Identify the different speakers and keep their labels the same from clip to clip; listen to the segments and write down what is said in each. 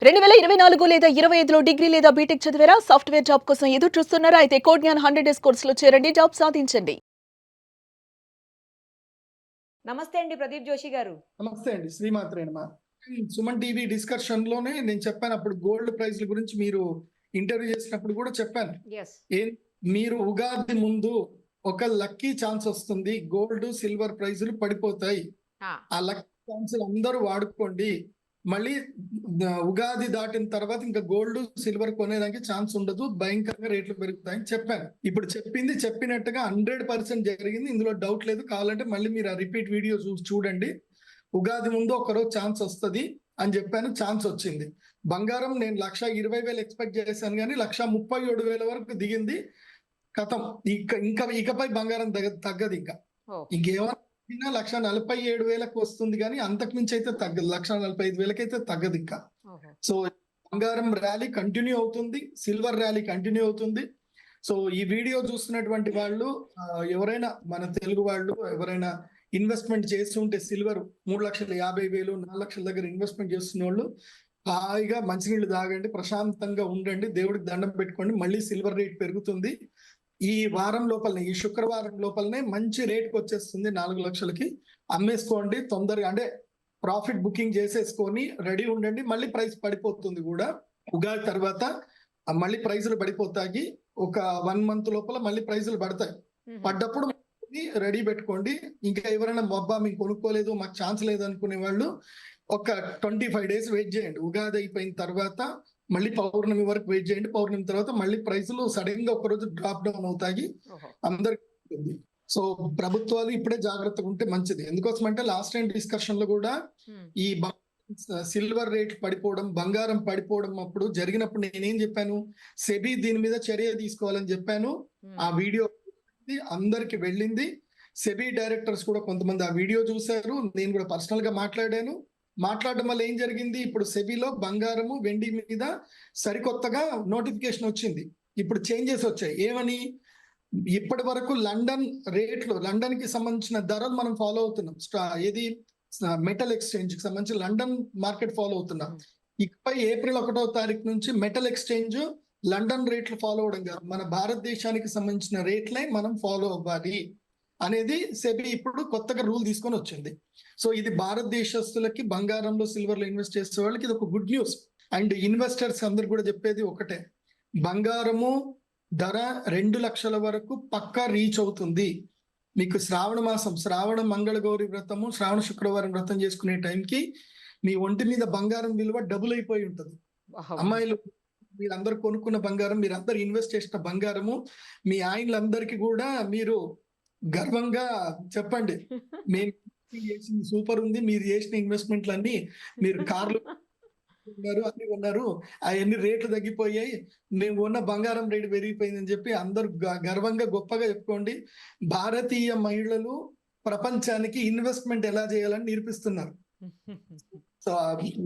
Speaker 1: 2024 లేదా 25లో డిగ్రీ లేదా బీటెక్ చదివారా? సాఫ్ట్‌వేర్ జాబ్ కోసం ఎదురు చూస్తున్నారా? అయితే కోడ్‌జ్ఞాన్ 100 డేస్ కోర్సులో చేరండి. జాబ్ సాధించండి.
Speaker 2: నమస్తే అండి ప్రదీప్ జోషి గారు.
Speaker 3: నమస్తే అండి. శ్రీమాత్రే నమః. సుమన్ టీవీ డిస్కషన్‌లోనే నేను చెప్పాను. అప్పుడు గోల్డ్ ప్రైస్‌ల గురించి మీరు ఇంటర్వ్యూ చేసినప్పుడు కూడా చెప్పాను.
Speaker 2: యెస్.
Speaker 3: ఏం మీరు ఉగాది ముందు ఒక లక్కీ ఛాన్స్ వస్తుంది. గోల్డ్, సిల్వర్ ప్రైస్‌లు పడిపోతాయి.
Speaker 2: ఆ!
Speaker 3: ఆ లక్కీ ఛాన్స్‌లు అందరూ వాడుకోండి. మళ్ళీ ఉగాది దాటిన తర్వాత ఇంకా గోల్డ్, సిల్వర్ కొనేదానికి ఛాన్స్ ఉండదు. భయంకరంగా రేట్లు పెరుగుతాయని చెప్పాను. ఇప్పుడు చెప్పింది చెప్పినట్టుగా 100% జరిగింది. ఇందులో డౌట్ లేదు. కావాలంటే మళ్ళీ మీరు ఆ రిపీట్ వీడియో చూడండి. ఉగాది ముందు ఒకరోజు ఛాన్స్ వస్తది అని చెప్పాను. ఛాన్స్ వచ్చింది. బంగారం నేను 1,20,000 ఎక్స్పెక్ట్ చేశాను కానీ 1,37,000 వరకు దిగింది. కథం. ఇకపై బంగారం తగ్గదు ఇంకా.
Speaker 2: ఓహ్!
Speaker 3: ఇంకేమన్నా 1,47,000కి వస్తుంది కానీ అంతకు మించి అయితే తగ్గదు. 1,45,000కి అయితే తగ్గదు ఇంకా.
Speaker 2: ఓహో!
Speaker 3: సో బంగారం ర్యాలీ కంటిన్యూ అవుతుంది. సిల్వర్ ర్యాలీ కంటిన్యూ అవుతుంది. సో ఈ వీడియో చూస్తున్నటువంటి వాళ్ళు ఎవరైనా మన తెలుగు వాళ్ళు ఎవరైనా ఇన్వెస్ట్మెంట్ చేసి ఉంటే సిల్వర్ 3,50,000 4,00,000 దగ్గర ఇన్వెస్ట్మెంట్ చేస్తున్న వాళ్ళు హాయిగా మంచినీళ్ళు తాగండి, ప్రశాంతంగా ఉండండి, దేవుడికి దండం పెట్టుకోండి. మళ్ళీ సిల్వర్ రేట్ పెరుగుతుంది. ఈ వారం లోపలనే, ఈ శుక్రవారం లోపలనే మంచి రేట్కి వచ్చేస్తుంది. 4 లక్షలకి అమ్మేసుకోండి తొందరగా. అంటే ప్రాఫిట్ బుకింగ్ చేసేసుకొని రెడీ ఉండండి. మళ్ళీ ప్రైస్ పడిపోతుంది కూడా. ఉగాది తర్వాత మళ్ళీ ప్రైజులు పడిపోతాయి. ఒక 1 మంత్ లోపల మళ్ళీ ప్రైజులు పడతాయి. పడ్డప్పుడు రెడీ పెట్టుకోండి. ఇంకా ఎవరైనా మొబ్బా మేము కొనుక్కోలేదు, మాకు ఛాన్స్ లేదు అనుకునే వాళ్ళు ఒక 25 డేస్ వెయిట్ చేయండి. ఉగాది అయిపోయిన తర్వాత మళ్ళీ పౌర్ణమి వరకు వెయిట్ చేయండి. పౌర్ణమి తర్వాత మళ్ళీ ప్రైసులు సడన్ గా ఒకరోజు డ్రాప్ డౌన్ అవుతాయి. అందరికి. సో ప్రభుత్వాలు ఇప్పుడే జాగ్రత్తగా ఉంటే మంచిది. ఎందుకోసం అంటే లాస్ట్ టైం డిస్కషన్ లో కూడా ఈ సిల్వర్ రేట్ పడిపోవడం, బంగారం పడిపోవడం అప్పుడు జరిగినప్పుడు నేనేం చెప్పాను, సెబీ దీని మీద చర్య తీసుకోవాలని చెప్పాను. ఆ వీడియో అందరికి వెళ్ళింది. సెబీ డైరెక్టర్స్ కూడా కొంతమంది ఆ వీడియో చూశారు. నేను కూడా పర్సనల్ గా మాట్లాడడం వల్ల ఏం జరిగింది, ఇప్పుడు సెబీలో బంగారము, వెండి మీద సరికొత్తగా నోటిఫికేషన్ వచ్చింది. ఇప్పుడు చేంజెస్ వచ్చాయి. ఏమని, ఇప్పటి వరకు లండన్ రేట్లు, లండన్ కి సంబంధించిన ధరలు మనం ఫాలో అవుతున్నాం. ఏది మెటల్ ఎక్స్చేంజ్ కి సంబంధించి లండన్ మార్కెట్ ఫాలో అవుతున్నాం. ఇకపై ఏప్రిల్ 1వ తారీఖు నుంచి మెటల్ ఎక్స్చేంజ్ లండన్ రేట్లు ఫాలో అవడం కాదు, మన భారతదేశానికి సంబంధించిన రేట్లే మనం ఫాలో అవ్వాలి అనేది సెబీ ఇప్పుడు కొత్తగా రూల్ తీసుకొని వచ్చింది. సో ఇది భారతదేశస్తులకి బంగారంలో, సిల్వర్లో ఇన్వెస్ట్ చేసే వాళ్ళకి ఇది ఒక గుడ్ న్యూస్. అండ్ ఇన్వెస్టర్స్ అందరు కూడా చెప్పేది ఒకటే, బంగారము ధర 2 లక్షల వరకు పక్కా రీచ్ అవుతుంది. మీకు శ్రావణ మాసం, శ్రావణ మంగళగౌరి వ్రతము, శ్రావణ శుక్రవారం వ్రతం చేసుకునే టైంకి మీ ఒంటి మీద బంగారం విలువ డబుల్ అయిపోయి ఉంటుంది. అమ్మాయిలు మీరందరూ కొనుక్కున్న బంగారం, మీరందరూ ఇన్వెస్ట్ చేసిన బంగారము మీ ఆయనలందరికీ కూడా మీరు గర్వంగా చెప్పండి, మేము చేసింది సూపర్ ఉంది, మీరు చేసిన ఇన్వెస్ట్మెంట్లన్నీ, మీరు కార్లు ఉన్నారు, అన్ని ఉన్నారు, అవన్నీ రేట్లు తగ్గిపోయాయి, మేము ఉన్న బంగారం రేటు పెరిగిపోయిందని చెప్పి అందరూ గర్వంగా గొప్పగా చెప్పుకోండి. భారతీయ మహిళలు ప్రపంచానికి ఇన్వెస్ట్మెంట్ ఎలా చేయాలని నేర్పిస్తున్నారు. So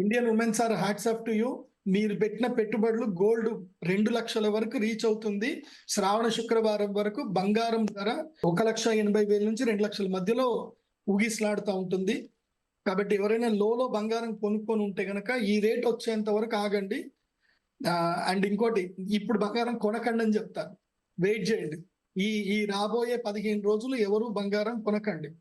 Speaker 3: Indian womens are hats off to you. మీరు పెట్టిన పెట్టుబడులు గోల్డ్ 2 లక్షల వరకు రీచ్ అవుతుంది. శ్రావణ శుక్రవారం వరకు బంగారం ధర 1,80,000 నుంచి 2 లక్షల మధ్యలో ఊగిసలాడుతూ ఉంటుంది. కాబట్టి ఎవరైనా లోలో బంగారం కొనుక్కొని ఉంటే గనక ఈ రేట్ వచ్చేంత వరకు ఆగండి. అండ్ ఇంకోటి, ఇప్పుడు బంగారం కొనకండి అని చెప్తారు, వెయిట్ చేయండి. ఈ రాబోయే 15 రోజులు ఎవరు బంగారం కొనకండి.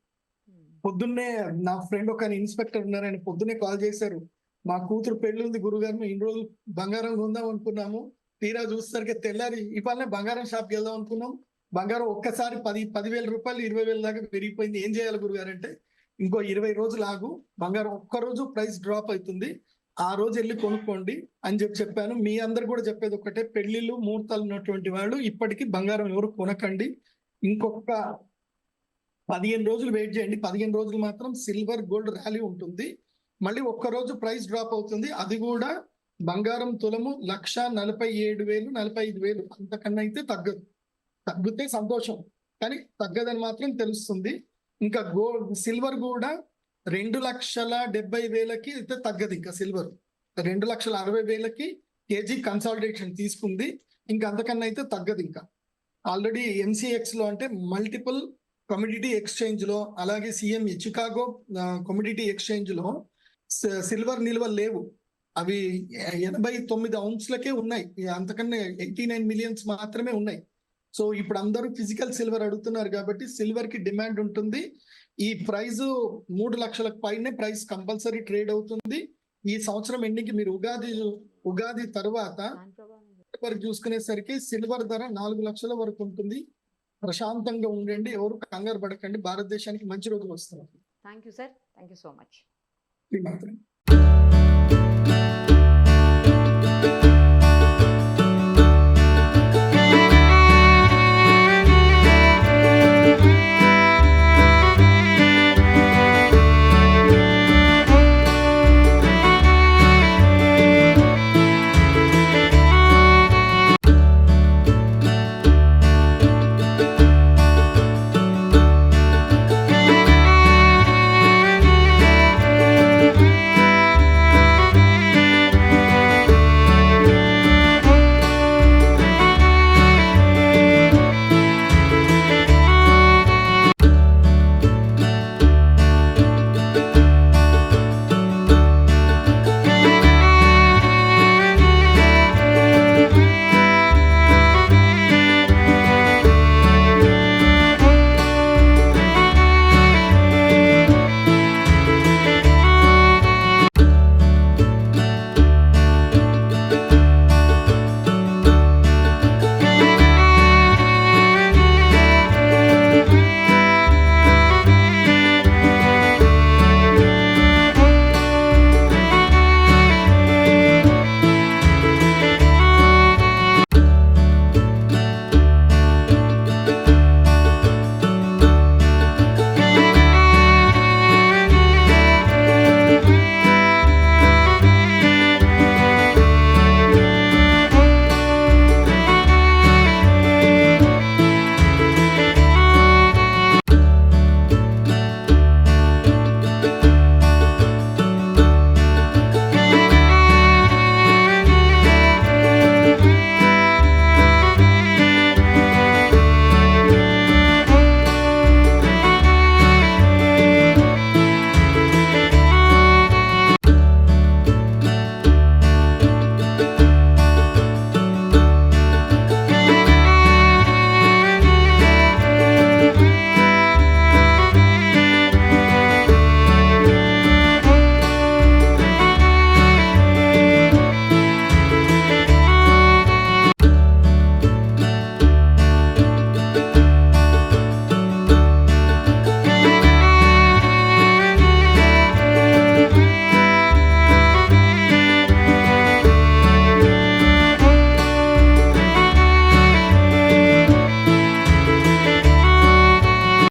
Speaker 3: పొద్దున్నే నా ఫ్రెండ్ ఒక ఇన్స్పెక్టర్ ఉన్నారు, ఆయన పొద్దున్నే కాల్ చేశారు, మా కూతురు పెళ్లి ఉంది గురుగారు, మేము ఇన్ని రోజులు బంగారం కొందాం అనుకున్నాము, తీరా చూసేసరికి తెల్లారి ఇవాళనే బంగారం షాప్కి వెళ్దాం అనుకున్నాం, బంగారం ఒక్కసారి 10,000 రూపాయలు 20,000 దాకా పెరిగిపోయింది, ఏం చేయాలి గురుగారు అంటే, ఇంకో 20 రోజులు ఆగు, బంగారం ఒక్కరోజు ప్రైస్ డ్రాప్ అవుతుంది, ఆ రోజు వెళ్ళి కొనుక్కోండి అని చెప్పాను. మీ అందరు కూడా చెప్పేది ఒకటే, పెళ్లిళ్ళు ముహూర్తాలు ఉన్నటువంటి వాళ్ళు ఇప్పటికీ బంగారం ఎవరు కొనకండి. ఇంకొక 15 రోజులు వెయిట్ చేయండి. 15 రోజులు మాత్రం సిల్వర్ గోల్డ్ ర్యాలీ ఉంటుంది. మళ్ళీ ఒక్కరోజు ప్రైస్ డ్రాప్ అవుతుంది. అది కూడా బంగారం తులము 1,47,000 45,000, అంతకన్నా అయితే తగ్గదు. తగ్గితే సంతోషం, కానీ తగ్గదని మాత్రం తెలుస్తుంది. ఇంకా సిల్వర్ కూడా 2,70,000కి అయితే తగ్గదు. ఇంకా సిల్వర్ 2,60,000కి కేజీ కన్సాలిడేషన్ తీసుకుంది. ఇంకా అంతకన్నా అయితే తగ్గదు. ఇంకా ఆల్రెడీ ఎంసీఎక్స్ లో, అంటే మల్టిపుల్ కమోడిటీ ఎక్స్చేంజ్ లో, అలాగే సిఎంఈ చికాగో కమోడిటీ ఎక్స్చేంజ్ లో సిల్వర్ నిల్వలు లేవు. అవి 89 ఔన్స్లకే ఉన్నాయి, అంతకన్నా 89 మిలియన్స్ మాత్రమే ఉన్నాయి. సో ఇప్పుడు అందరూ ఫిజికల్ సిల్వర్ అడుగుతున్నారు కాబట్టి సిల్వర్ కి డిమాండ్ ఉంటుంది. ఈ ప్రైస్ 3 లక్షలకు పైనే ప్రైస్ కంపల్సరీ ట్రేడ్ అవుతుంది. ఈ సంవత్సరం ఎండింగ్ మీరు ఉగాది తర్వాత వరకు చూసుకునేసరికి సిల్వర్ ధర 4 లక్షల వరకు ఉంటుంది. ప్రశాంతంగా ఉండండి, ఎవరు కంగారు పడకండి. భారతదేశానికి మంచి రోజులు వస్తున్నాయి.
Speaker 2: Thank you sir, thank you so much.
Speaker 3: ఈ మాత్రం.